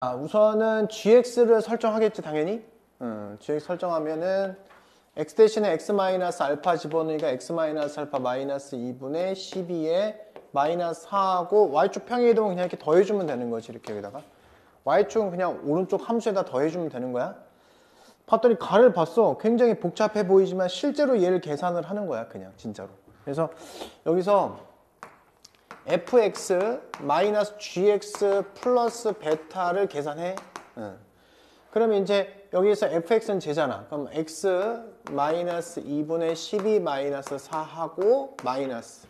우선은 gx를 설정하겠지 당연히. gx 설정하면은 x 대신에 x 마이너스 알파 집어넣으니까 x 마이너스 알파 마이너스 2분의 12에 마이너스 4하고 y축 평행이동은 그냥 이렇게 더해주면 되는 거지. 이렇게 여기다가 y축은 그냥 오른쪽 함수에다 더해주면 되는 거야. 봤더니 가를 봤어. 굉장히 복잡해 보이지만 실제로 얘를 계산을 하는 거야. 그냥 진짜로. 그래서 여기서 fx 마이너스 gx 플러스 베타를 계산해. 그러면 이제 여기에서 fx는 제잖아. 그럼 x 마이너스 2분의 12 마이너스 4하고 마이너스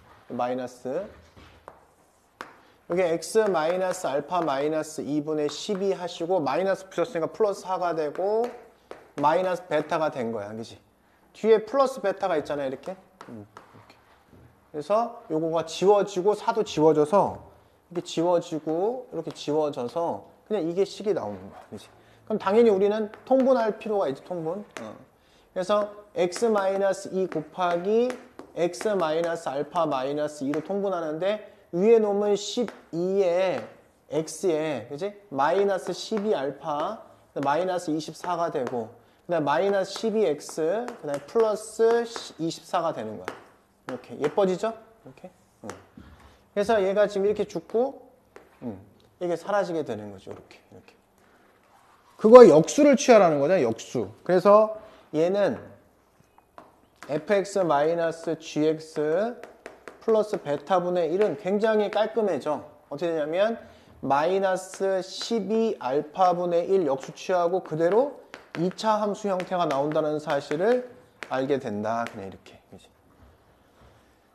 여기 x 마이너스 알파 마이너스 2분의 12 하시고 마이너스 붙였으니까 플러스 4가 되고 마이너스 베타가 된 거야. 그지? 뒤에 플러스 베타가 있잖아. 이렇게. 그래서 요거가 지워지고 4도 지워져서 이렇게 지워지고 이렇게 지워져서 그냥 이게 식이 나오는 거야. 그치? 그럼 당연히 우리는 통분할 필요가 있지. 통분. 그래서 x-2 곱하기 x 알파 마이너스 2로 통분하는데 위에 놓으면 12에 x에 그지? 마이너스 12 알파 마이너스 24가 되고 그다음에 마이너스 12x 그다음에 플러스 24가 되는 거야. 이렇게 예뻐지죠? 이렇게. 그래서 얘가 지금 이렇게 죽고 이게 사라지게 되는 거죠. 이렇게. 그거의 역수를 취하라는 거죠. 역수. 그래서 얘는 fx-gx 플러스 베타분의 1은 굉장히 깔끔해져. 어떻게 되냐면 마이너스 12 알파분의 1 역수 취하고 그대로 2차 함수 형태가 나온다는 사실을 알게 된다. 그냥 이렇게.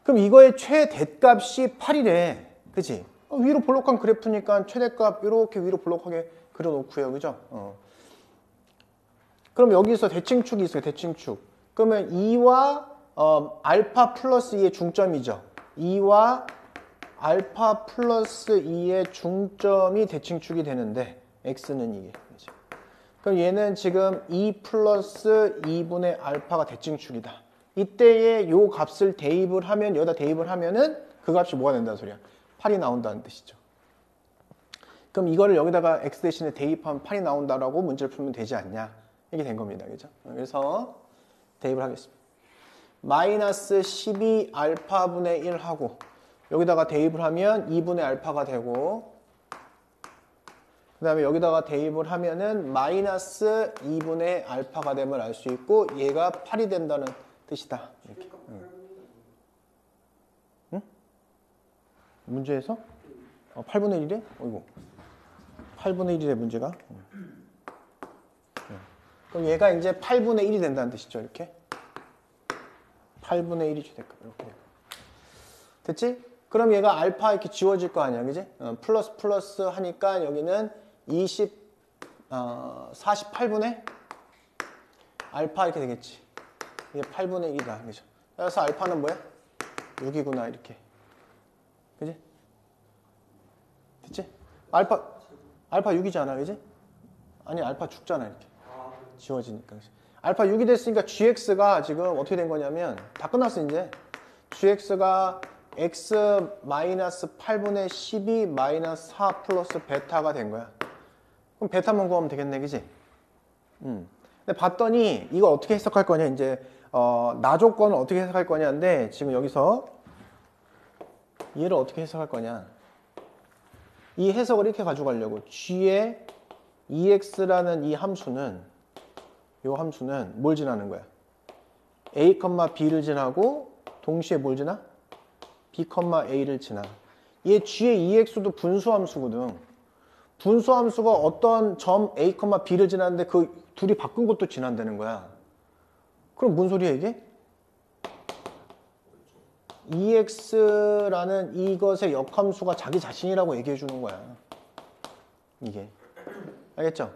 그럼 이거의 최대값이 8이래. 그치? 위로 볼록한 그래프니까 최대값 이렇게 위로 볼록하게 그려놓고요. 그죠? 그럼 여기서 대칭축이 있어요. 대칭축. 그러면 2와 알파 플러스 2의 중점이죠. 2와 알파 플러스 2의 중점이 대칭축이 되는데 x는 이게. 그치? 그럼 얘는 지금 2 플러스 2분의 알파가 대칭축이다. 이때에 요 값을 대입을 하면 여기다 대입을 하면은 그 값이 뭐가 된다는 소리야? 8이 나온다는 뜻이죠. 그럼 이거를 여기다가 x 대신에 대입하면 8이 나온다라고 문제를 풀면 되지 않냐? 이게 된 겁니다. 그죠? 그래서 대입을 하겠습니다. 마이너스 12 알파분의 1 하고 여기다가 대입을 하면 2분의 알파가 되고 그 다음에 여기다가 대입을 하면은 마이너스 2분의 알파가 됨을 알 수 있고 얘가 8이 된다는 뜻이다. 이렇게. 응? 문제에서? 8분의 1이래? 어이구. 8분의 1이래, 문제가. 그럼 얘가 이제 8분의 1이 된다는 뜻이죠, 이렇게. 8분의 1이 최대값. 이렇게. 됐지? 그럼 얘가 알파 이렇게 지워질 거 아니야, 그지? 플러스 하니까 여기는 48분의 알파 이렇게 되겠지. 이게 8분의 1이다. 그죠? 그래서 알파는 뭐야? 6이구나. 이렇게. 그지? 됐지? 알파 6이잖아. 그지? 아니, 알파 죽잖아. 이렇게. 지워지니까. 그치? 알파 6이 됐으니까 gx가 지금 어떻게 된 거냐면 다 끝났어, 이제. gx가 x-8분의 12 마이너스 4 플러스 베타가 된 거야. 그럼 베타만 구하면 되겠네. 그지? 근데 봤더니 이거 어떻게 해석할 거냐. 이제 나 조건을 어떻게 해석할 거냐인데 지금 여기서 얘를 어떻게 해석할 거냐. 이 해석을 이렇게 가져가려고. g의 ex라는 이 함수는 뭘 지나는 거야? a, b를 지나고 동시에 뭘 지나? b, a를 지나. 얘 g의 ex도 분수함수거든. 분수함수가 어떤 점 a, b를 지나는데 그 둘이 바꾼 것도 지난다는 거야. 그럼 뭔 소리야 이게? ex라는 이것의 역함수가 자기 자신이라고 얘기해 주는 거야. 이게. 알겠죠?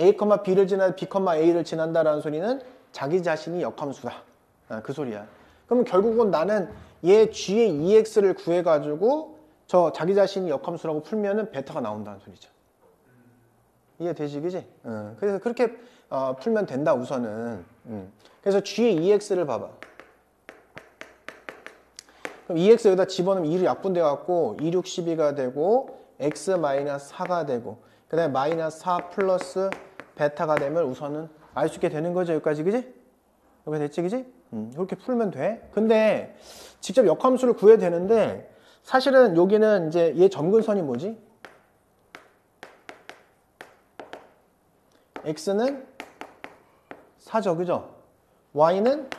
a, b를 지나 b, a를 지난다라는 소리는 자기 자신이 역함수다. 그 소리야. 그러면 결국은 나는 얘 g의 ex를 구해가지고 저 자기 자신이 역함수라고 풀면은 베타가 나온다는 소리죠. 이해되지, 그지? 그래서 그렇게 풀면 된다, 우선은. 그래서 g의 ex를 봐봐. 그럼 EX 여기다 집어넣으면 2를 약분돼갖고 2, 6, 12가 되고 X-4가 되고 그 다음에 마이너스 4 플러스 베타가 되면 우선은 알 수 있게 되는 거죠. 여기까지, 그지? 여기까지 됐지, 그지? 이렇게 풀면 돼. 근데 직접 역함수를 구해야 되는데 사실은 여기는 이제 얘 점근선이 뭐지? x는 4죠, 그죠? y는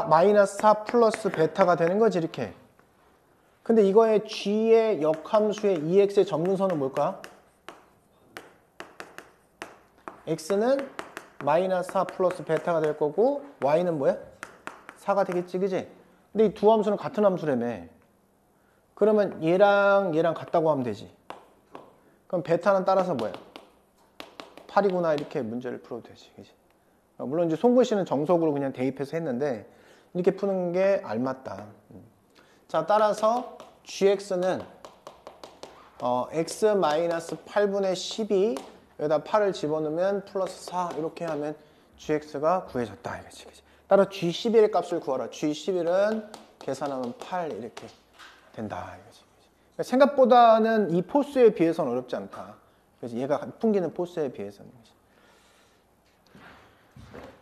마이너스 4 플러스 베타가 되는 거지, 이렇게. 근데 이거의 g의 역함수의 ex의 점근선은 뭘까? x는 마이너스 4 플러스 베타가 될 거고 y는 뭐야? 4가 되겠지, 그지? 근데 이 두 함수는 같은 함수라며. 그러면 얘랑 얘랑 같다고 하면 되지. 그럼 베타는 따라서 뭐야? 8이구나, 이렇게 문제를 풀어도 되지, 그지? 물론 이제 송근 씨는 정석으로 그냥 대입해서 했는데 이렇게 푸는 게 알맞다. 자, 따라서 gx는 x-8분의 12 여기다 8을 집어넣으면 플러스 4 이렇게 하면 gx가 구해졌다, 이거지, 그지? 따라 g11의 값을 구하라. g11은 계산하면 8 이렇게 된다, 이거지. 그러니까 생각보다는 이 포스에 비해서는 어렵지 않다. 그래서 얘가 풍기는 포스에 비해서는.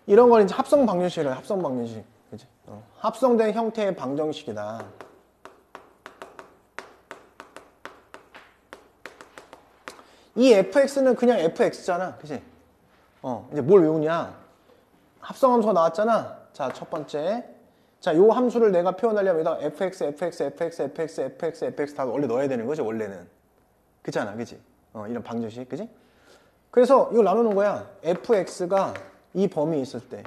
이런 건 이제 합성 방정식이에요. 합성 방정식. 그치? 합성된 형태의 방정식이다. 이 fx는 그냥 fx잖아. 그치? 이제 뭘 외우냐? 합성함수가 나왔잖아. 자, 첫 번째. 자, 요 함수를 내가 표현하려면 여기다가 fx, fx, fx, fx, fx, fx 다 원래 넣어야 되는 거지, 원래는. 그렇잖아, 그치? 이런 방정식, 그치? 그래서 이걸 나누는 거야. fx가 이 범위에 있을 때.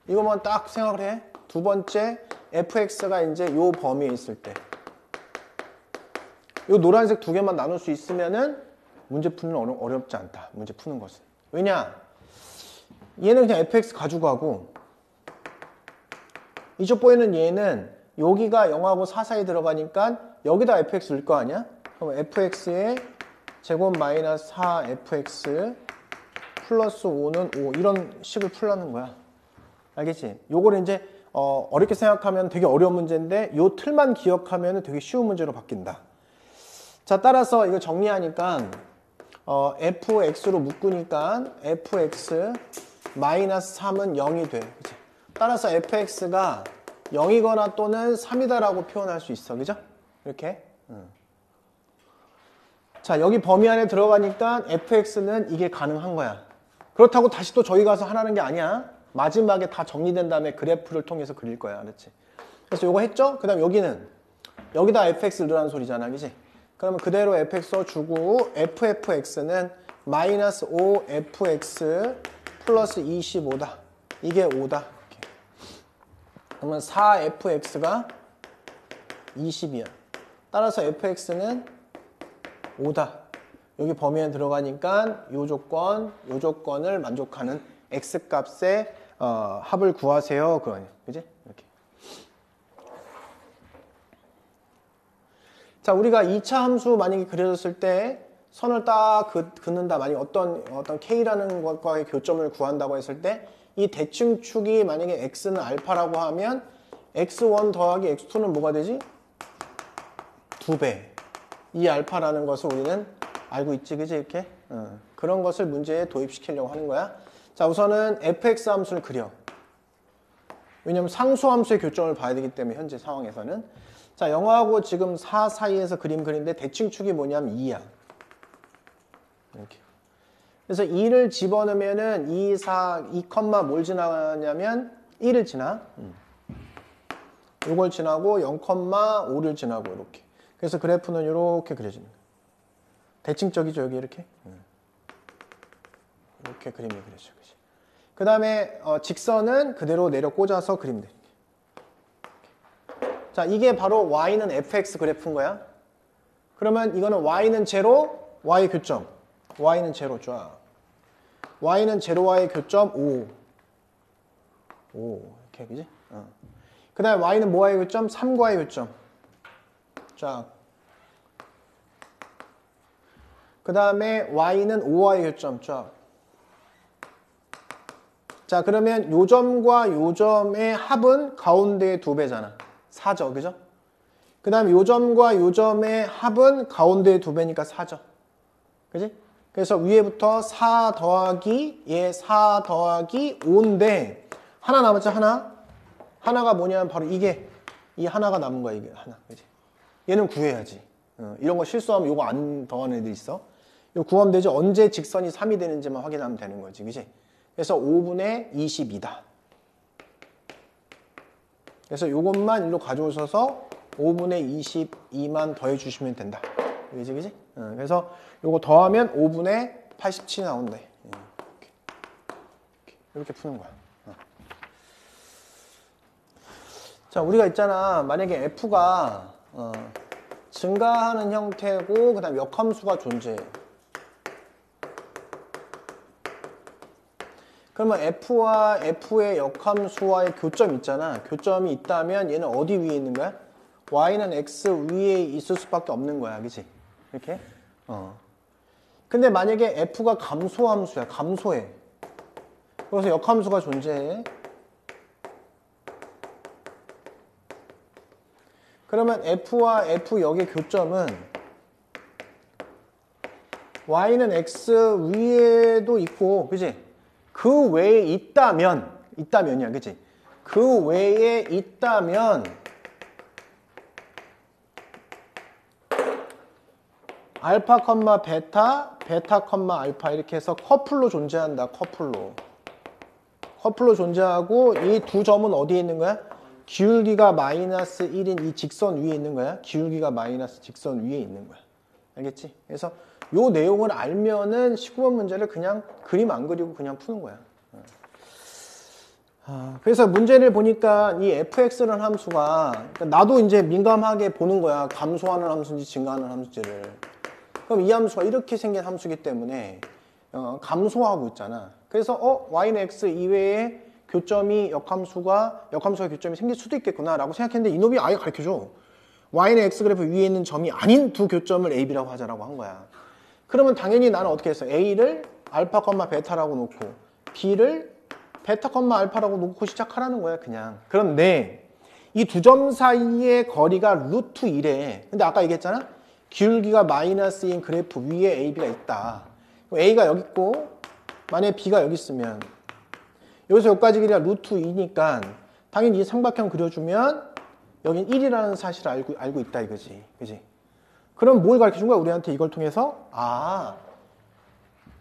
이거만 딱 생각을 해. 두 번째, fx가 이제 요 범위에 있을 때. 요 노란색 두 개만 나눌 수 있으면은 문제 푸는 어렵지 않다. 문제 푸는 것은. 왜냐? 얘는 그냥 fx 가지고 가고, 이쪽 보이는 얘는 여기가 0하고 4 사이 들어가니까 여기다 fx 넣을 거 아니야? 그럼 fx에 제곱 마이너스 4fx 플러스 5는 5 이런 식을 풀라는 거야. 알겠지? 요거를 이제 어렵게 생각하면 되게 어려운 문제인데 요 틀만 기억하면 되게 쉬운 문제로 바뀐다. 자, 따라서 이거 정리하니까 fx로 묶으니까 fx 마이너스 3은 0이 돼. 그치? 따라서 fx가 0이거나 또는 3이다라고 표현할 수 있어. 그죠? 이렇게. 자, 여기 범위 안에 들어가니까 fx는 이게 가능한 거야. 그렇다고 다시 또 저기 가서 하라는 게 아니야. 마지막에 다 정리된 다음에 그래프를 통해서 그릴 거야. 알았지? 그래서 요거 했죠? 그 다음 여기는 여기다 fx를 넣으라는 소리잖아. 그지? 그러면 그대로 fx 써주고 ffx는 마이너스 5fx 플러스 25다. 이게 5다. 이렇게. 그러면 4fx가 20이야. 따라서 fx는 5다. 여기 범위에 들어가니까 요 조건을 만족하는 x값의 합을 구하세요. 그거니. 그지? 이렇게. 자, 우리가 2차 함수 만약에 그려졌을 때 선을 딱 긋는다. 만약에 어떤 k라는 것과의 교점을 구한다고 했을 때 이 대칭축이 만약에 x는 알파라고 하면 x1 더하기 x2는 뭐가 되지? 2배. 이 알파라는 것을 우리는 알고 있지, 그지? 이렇게? 그런 것을 문제에 도입시키려고 하는 거야. 자, 우선은 fx 함수를 그려. 왜냐면 상수 함수의 교점을 봐야 되기 때문에 현재 상황에서는. 자, 0하고 지금 4 사이에서 그림 그리는데 대칭축이 뭐냐면 2야. 이렇게. 그래서 2를 집어넣으면은 2, 뭘 지나냐면 1을 지나. 요걸 지나고 0,5를 지나고 이렇게. 그래서 그래프는 이렇게 그려지는 거예요. 대칭적이죠, 여기 이렇게. 이렇게 그림이 그려져. 그 다음에 직선은 그대로 내려 꽂아서 그리면 돼. 자, 이게 바로 y는 fx 그래프인 거야. 그러면 이거는 y는 제로, y 교점. y는 제로 쫙. y는 제로와의 교점 5. 이렇게, 그지? 그 다음에 y는 뭐와의 교점? 3과의 교점. 쫙. 그 다음에 y는 5와의 교점. 쫙. 자, 그러면 요 점과 요 점의 합은 가운데의 2배잖아. 4죠, 그죠? 그 그 다음에 요 점과 요 점의 합은 가운데 2배니까 4죠. 그지? 그래서 위에부터 4 더하기 얘 4 더하기 5인데 하나 남았죠, 하나? 하나가 뭐냐면 바로 이게 이 하나가 남은 거야, 이게 하나. 그지? 얘는 구해야지. 이런 거 실수하면 요거 안 더하는 애들 있어. 이거 구하면 되죠. 언제 직선이 3이 되는지만 확인하면 되는 거지. 그지? 그래서 5분의 22다. 그래서 요것만 일로 가져오셔서 5분의 22만 더해주시면 된다. 그지, 그지? 그래서 요거 더하면 5분의 87이 나온대. 이렇게 푸는 거야. 자, 우리가 있잖아. 만약에 f가 증가하는 형태고 그 다음에 역함수가 존재해. 그러면 f와 f의 역함수와의 교점 있잖아. 교점이 있다면 얘는 어디 위에 있는 거야? y는 x 위에 있을 수밖에 없는 거야. 그치? 이렇게? 근데 만약에 f가 감소함수야. 감소해. 그래서 역함수가 존재해. 그러면 f와 f역의 교점은 y는 x 위에도 있고, 그치? 그 외에 있다면이야, 그치? 그 외에 있다면 알파, 베타, 베타, 알파 이렇게 해서 커플로 존재한다. 커플로 존재하고 이 두 점은 어디에 있는 거야? 기울기가 마이너스 1인 이 직선 위에 있는 거야. 기울기가 마이너스 직선 위에 있는 거야. 알겠지? 그래서 요 내용을 알면은 19번 문제를 그냥 그림 안 그리고 그냥 푸는 거야. 그래서 문제를 보니까 이 fx라는 함수가 그러니까 나도 이제 민감하게 보는 거야. 감소하는 함수인지 증가하는 함수인지를. 그럼 이 함수가 이렇게 생긴 함수이기 때문에 감소하고 있잖아. 그래서 y는 x 이외에 역함수와 교점이 생길 수도 있겠구나 라고 생각했는데 이놈이 아예 가르쳐줘. y는 x 그래프 위에 있는 점이 아닌 두 교점을 a, b라고 하자라고 한 거야. 그러면 당연히 나는 어떻게 했어? a를 알파, 베타라고 놓고 b를 베타, 알파라고 놓고 시작하라는 거야 그냥. 그런데 이 두 점 사이의 거리가 루트 1에 근데 아까 얘기했잖아? 기울기가 마이너스인 그래프 위에 a, b가 있다. a가 여기 있고 만약에 b가 여기 있으면 여기서 여기까지 길이가 루트 2니까 당연히 이 삼각형 그려주면 여긴 1이라는 사실을 알고 있다 이거지. 그지? 그럼 뭘 가르쳐 준 거야? 우리한테 이걸 통해서?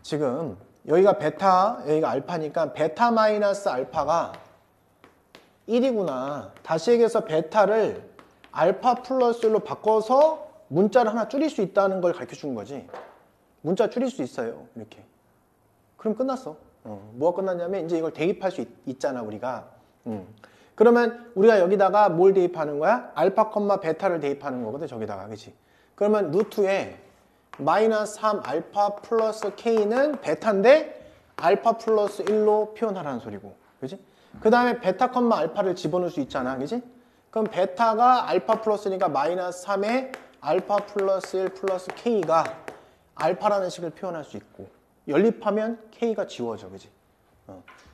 지금 여기가 베타, 여기가 알파니까 베타 마이너스 알파가 1이구나. 다시 얘기해서 베타를 알파 플러스 1로 바꿔서 문자를 하나 줄일 수 있다는 걸 가르쳐 준 거지. 문자 줄일 수 있어요. 이렇게. 그럼 끝났어. 뭐가 끝났냐면 이제 이걸 대입할 수 있잖아 우리가. 그러면 우리가 여기다가 뭘 대입하는 거야? 알파, 베타를 대입하는 거거든 저기다가. 그치? 그러면 루트에 마이너스 3 알파 플러스 k는 베타인데 알파 플러스 1로 표현하라는 소리고. 그치? 그 다음에 베타, 알파를 집어넣을 수 있잖아. 그치? 그럼 베타가 알파 플러스니까 마이너스 3에 알파 플러스 1 플러스 k가 알파라는 식을 표현할 수 있고 연립하면 k가 지워져. 그지?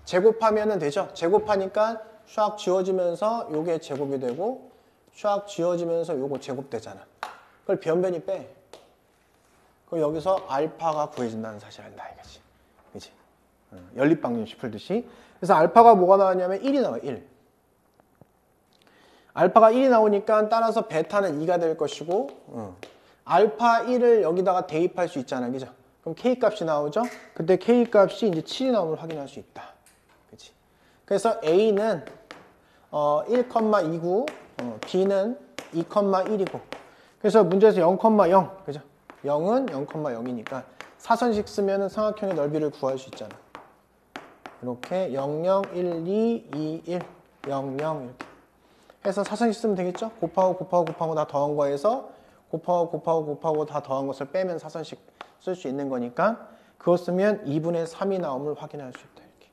제곱하면은 되죠? 제곱하니까 샥 지워지면서 요게 제곱이 되고 샥 지워지면서 요거 제곱되잖아. 그걸 변변히 빼. 그럼 여기서 알파가 구해진다는 사실을 안다 이거지. 그지? 연립방정식 풀듯이. 그래서 알파가 뭐가 나왔냐면 1이 나와. 1. 알파가 1이 나오니까 따라서 베타는 2가 될 것이고 알파 1을 여기다가 대입할 수 있잖아. 그죠? 그럼 k 값이 나오죠? 그때 k 값이 이제 7이 나오는 걸 확인할 수 있다. 그치? 그래서 a는 1,29, b는 2,1이고. 그래서 문제에서 0,0, 그죠? 0은 0,0이니까 사선식 쓰면은 삼각형의 넓이를 구할 수 있잖아. 이렇게 0, 0, 1, 2, 2, 1, 0, 0 이렇게 해서 사선식 쓰면 되겠죠? 곱하고 다 더한 거에서 곱하고 다 더한 것을 빼면 사선식 쓸 수 있는 거니까 그거 쓰면 2분의 3이 나옴을 확인할 수 있다. 이렇게.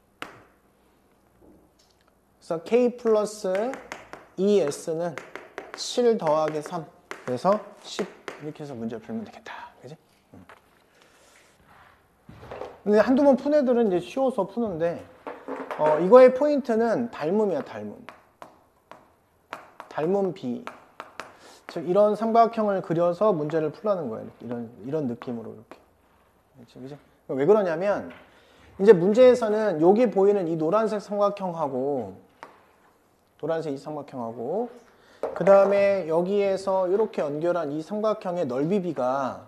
그래서 k 플러스 2s는 7 더하기 3 그래서 10 이렇게 해서 문제를 풀면 되겠다. 그지? 근데 한두 번 푼 애들은 이제 쉬워서 푸는데 이거의 포인트는 닮음이야. 닮음 B. 즉 이런 삼각형을 그려서 문제를 풀라는 거예요. 이런 느낌으로 이렇게. 그치? 왜 그러냐면 이제 문제에서는 여기 보이는 이 노란색 삼각형하고 노란색 이 삼각형하고 그 다음에 여기에서 이렇게 연결한 이 삼각형의 넓이 B가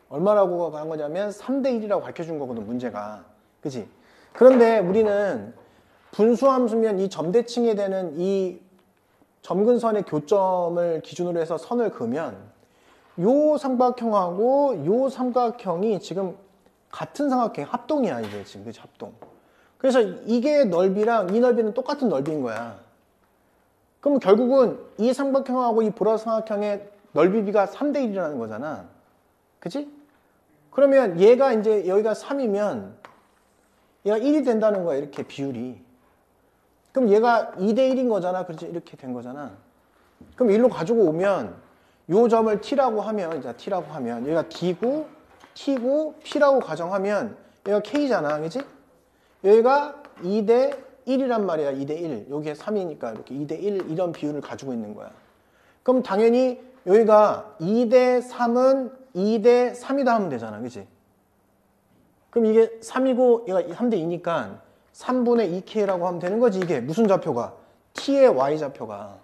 얼마라고 한 거냐면 3대 1이라고 밝혀준 거거든, 문제가. 그치? 그런데 우리는 분수함수면 이 점대칭에 되는 이 점근선의 교점을 기준으로 해서 선을 그으면 요 삼각형하고 요 삼각형이 지금 같은 삼각형의 합동이야, 이게 지금. 그치? 합동. 그래서 이게 넓이랑 이 넓이는 똑같은 넓이인 거야. 그럼 결국은 이 삼각형하고 이 보라 삼각형의 넓이 B가 3대 1이라는 거잖아. 그치? 그러면 얘가 이제 여기가 3이면 얘가 1이 된다는 거야, 이렇게 비율이. 그럼 얘가 2대 1인 거잖아. 그렇지? 이렇게 된 거잖아. 그럼 일로 가지고 오면 요 점을 T라고 하면, 자, T라고 하면 얘가 D고 T고 P라고 가정하면 얘가 K잖아. 그치? 여기가 2대 1이란 말이야. 2대 1. 여기에 3이니까 이렇게 2대 1 이런 비율을 가지고 있는 거야. 그럼 당연히 여기가 2대 3은 2대 3이다 하면 되잖아. 그치? 그럼 이게 3이고 얘가 3대 2니까 3분의 2K라고 하면 되는 거지. 이게 무슨 좌표가? T의 Y 좌표가.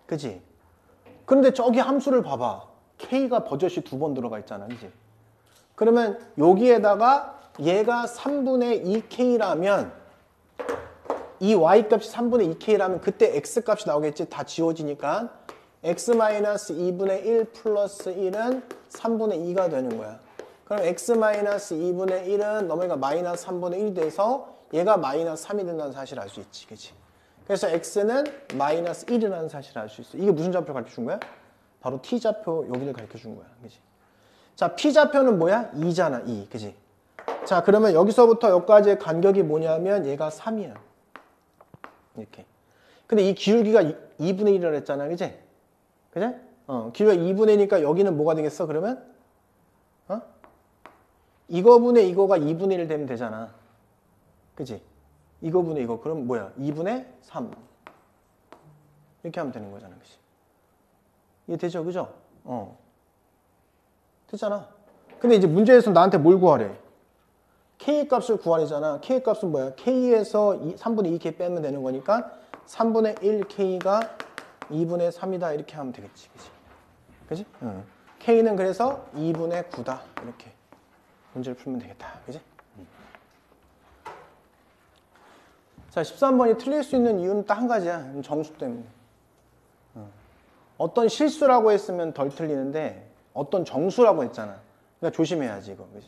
그치? 그런데 저기 함수를 봐봐. K가 버젓이 2번 들어가 있잖아. 그치? 그러면 여기에다가 얘가 3분의 2K라면 이 Y 값이 3분의 2K라면 그때 X 값이 나오겠지. 다 지워지니까 X-2분의 1 플러스 1은 3분의 2가 되는 거야. 그럼 X-2분의 1은 넘어가 마이너스 3분의 1이 돼서 얘가 마이너스 3이 된다는 사실을 알 수 있지. 그치? 그래서 X는 마이너스 1이라는 사실을 알 수 있어. 이게 무슨 좌표를 가르쳐 준 거야? 바로 T좌표 여기를 가르쳐 준 거야. 그치? 자, P좌표는 뭐야? 2잖아. 2. 그치? 자, 그러면 여기서부터 여기까지의 간격이 뭐냐면 얘가 3이야. 이렇게. 근데 이 기울기가 2분의 1이라고 했잖아. 그치? 그치? 기울기가 2분의 1이니까 여기는 뭐가 되겠어? 그러면? 이거분의 이거가 2분의 1 되면 되잖아. 그치? 이거분의 이거. 그럼 뭐야? 2분의 3. 이렇게 하면 되는 거잖아. 그치? 이해 되죠? 그죠? 됐잖아. 근데 이제 문제에서 나한테 뭘 구하래? K 값을 구하래잖아. K 값은 뭐야? K에서 3분의 2K 빼면 되는 거니까 3분의 1K가 2분의 3이다. 이렇게 하면 되겠지. 그치? 그치? K는 그래서 2분의 9다. 이렇게 문제를 풀면 되겠다. 그치? 자, 13번이 틀릴 수 있는 이유는 딱 한 가지야. 정수 때문에. 어떤 실수라고 했으면 덜 틀리는데 어떤 정수라고 했잖아. 그러니까 조심해야지 이거. 그치?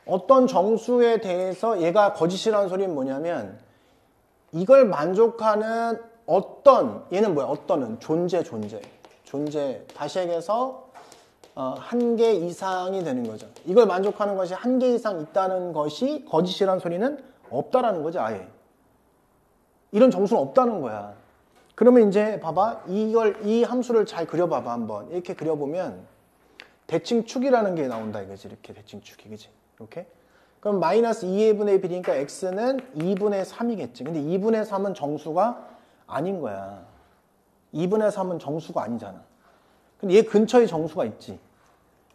어떤 정수에 대해서 얘가 거짓이라는 소리는 뭐냐면 이걸 만족하는 어떤, 얘는 뭐야? 어떤은 존재. 다시 얘기해서 한 개 이상이 되는 거죠. 이걸 만족하는 것이 한 개 이상 있다는 것이 거짓이라는 소리는 없다라는 거지, 아예. 이런 정수는 없다는 거야. 그러면 이제 봐봐. 이 함수를 잘 그려봐봐, 한번. 이렇게 그려보면 대칭축이라는 게 나온다 이거지. 이렇게 대칭축이. 그지? 이렇게. 그럼 마이너스 2분의 1이니까 x는 2분의 3이겠지. 근데 2분의 3은 정수가 아닌 거야. 2분의 3은 정수가 아니잖아. 근데 얘 근처에 정수가 있지.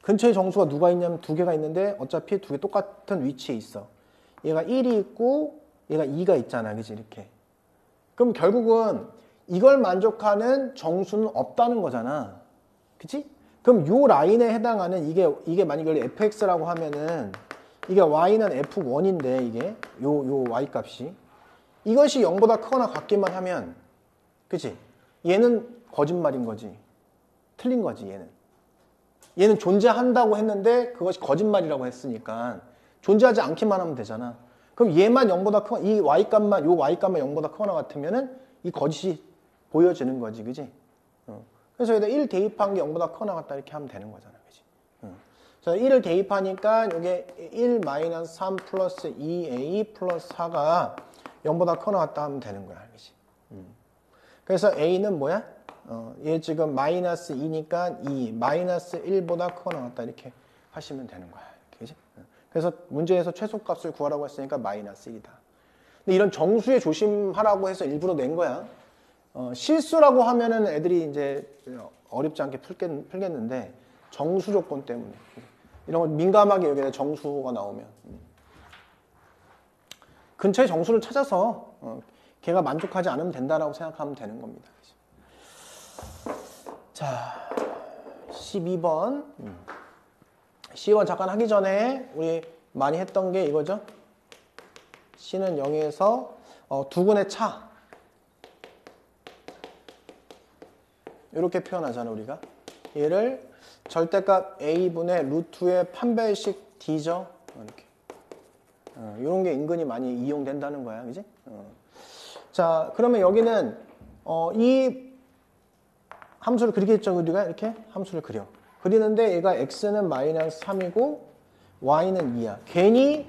근처에 정수가 누가 있냐면 두 개가 있는데 어차피 두 개 똑같은 위치에 있어. 얘가 1이 있고 얘가 2가 있잖아. 그지? 이렇게. 그럼 결국은 이걸 만족하는 정수는 없다는 거잖아. 그치? 그럼 요 라인에 해당하는 이게 만약에 fx라고 하면은 이게 y는 f1인데 이게 요 y 값이 이것이 0보다 크거나 같기만 하면 그치? 얘는 거짓말인 거지. 틀린 거지 얘는 존재한다고 했는데 그것이 거짓말이라고 했으니까 존재하지 않기만 하면 되잖아. 그럼 얘만 0보다 크거나 이 y값만 0보다 크거나 같으면은 이 거짓이 보여지는 거지. 그지? 그래서 여기다 1 대입한 게 0보다 크거나 같다 이렇게 하면 되는 거잖아. 그지? 그래서 1을 대입하니까 이게 1-3 플러스 2a 플러스 4가 0보다 크거나 같다 하면 되는 거야. 그지? 그래서 a는 뭐야? 얘 지금 마이너스 2니까 2, 마이너스 1보다 크거나 같다 이렇게 하시면 되는 거야. 그지? 그래서 문제에서 최소값을 구하라고 했으니까 마이너스 1이다. 근데 이런 정수에 조심하라고 해서 일부러 낸 거야. 실수라고 하면은 애들이 이제 어렵지 않게 풀겠는데 정수 조건 때문에 이런 거 민감하게 여기에 정수가 나오면 근처에 정수를 찾아서 걔가 만족하지 않으면 된다라고 생각하면 되는 겁니다. 자, 12번. C1 잠깐 하기 전에 우리 많이 했던 게 이거죠. C는 0에서 두근의 차. 이렇게 표현하잖아 우리가. 얘를 절대값 A분의 루트의 판별식 D죠. 이렇게. 이런 게 은근히 많이 이용된다는 거야. 그지? 자, 그러면 여기는 이 함수를 그리겠죠. 우리가 이렇게 함수를 그려. 그리는데 얘가 x는 마이너스 3이고 y는 2야. 괜히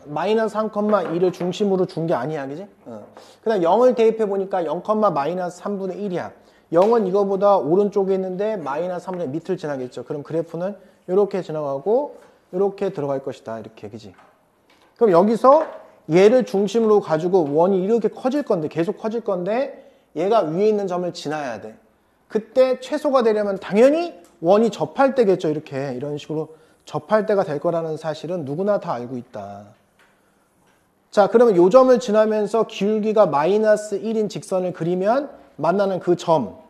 마이너스 3,2를 중심으로 준 게 아니야. 그지? 그 다음 0을 대입해 보니까 0, 마이너스 3분의 1이야. 0은 이거보다 오른쪽에 있는데 마이너스 3분의 밑을 지나겠죠. 그럼 그래프는 이렇게 지나가고 이렇게 들어갈 것이다. 이렇게. 그지? 그럼 여기서 얘를 중심으로 가지고 원이 이렇게 커질 건데 계속 커질 건데 얘가 위에 있는 점을 지나야 돼. 그때 최소가 되려면 당연히 원이 접할 때겠죠. 이렇게 이런 식으로 접할 때가 될 거라는 사실은 누구나 다 알고 있다. 자, 그러면 요 점을 지나면서 기울기가 마이너스 1인 직선을 그리면 만나는 그 점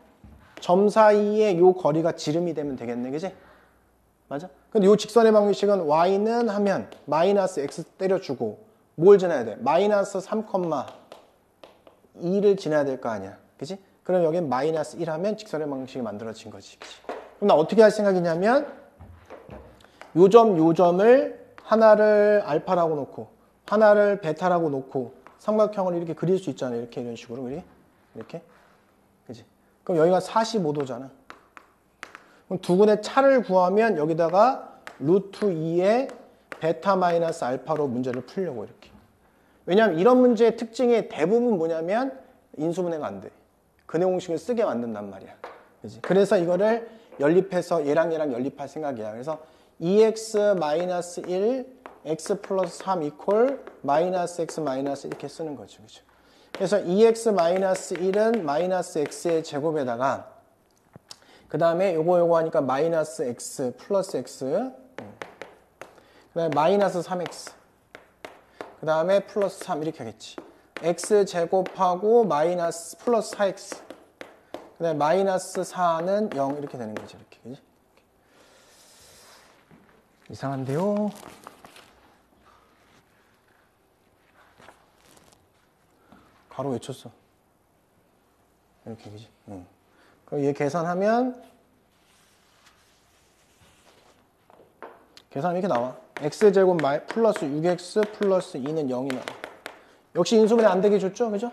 사이에 요 거리가 지름이 되면 되겠네. 그지? 맞아? 근데 요 직선의 방정식은 y는 하면 마이너스 x 때려주고 뭘 지나야 돼? 마이너스 3,2를 지나야 될 거 아니야. 그지? 그럼 여긴 마이너스 1 하면 직선의 방정식이 만들어진 거지. 그치? 그럼 나 어떻게 할 생각이냐면 요 점을 하나를 알파라고 놓고 하나를 베타라고 놓고 삼각형을 이렇게 그릴 수 있잖아요. 이렇게 이런 식으로. 이렇게. 그지? 그럼 여기가 45도잖아. 그럼 두근의 차를 구하면 여기다가 루트 2의 베타 마이너스 알파로 문제를 풀려고 이렇게. 왜냐하면 이런 문제의 특징이 대부분 뭐냐면 인수분해가 안 돼. 근해 공식을 쓰게 만든단 말이야. 그치? 그래서 이거를 연립해서 얘랑 연립할 생각이야. 그래서 2x-1 x 플러스 3 이퀄 마이너스 x 마이너스 이렇게 쓰는 거죠. 그죠? 그래서 2x-1은 마이너스 x의 제곱에다가 그 다음에 요거 하니까 마이너스 x 플러스 x 그 다음에 마이너스 3x 그 다음에 플러스 3 이렇게 하겠지. x 제곱하고 마이너스 플러스 4x 그 다음에 마이너스 4는 0 이렇게 되는 거지. 이렇게. 그치? 이상한데요? 바로 외쳤어. 이렇게. 그지? 응. 그럼 얘 계산하면 이렇게 나와. x제곱 플러스 6x 플러스 2는 0이 나와. 역시 인수분해 안 되게 줬죠? 그죠?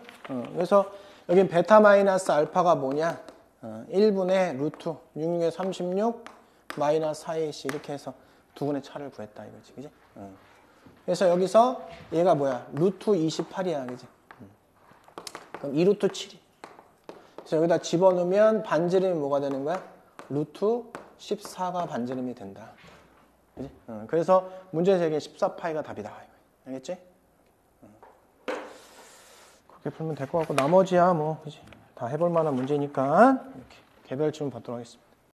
그래서 여긴 베타 마이너스 알파가 뭐냐? 1분의 루트 66에 36 마이너스 4ac 이렇게 해서 두근의 차를 구했다 이거지. 그지? 그래서 여기서 얘가 뭐야? 루트 28이야. 그지? 그럼 2루트 7이. 그래서 여기다 집어넣으면 반지름이 뭐가 되는 거야? 루트 14가 반지름이 된다. 그지? 그래서 문제 제기에 14파이가 답이다. 알겠지? 그렇게 풀면 될 것 같고 나머지야 뭐 그지? 다 해볼 만한 문제니까 이렇게 개별 질문 받도록 하겠습니다.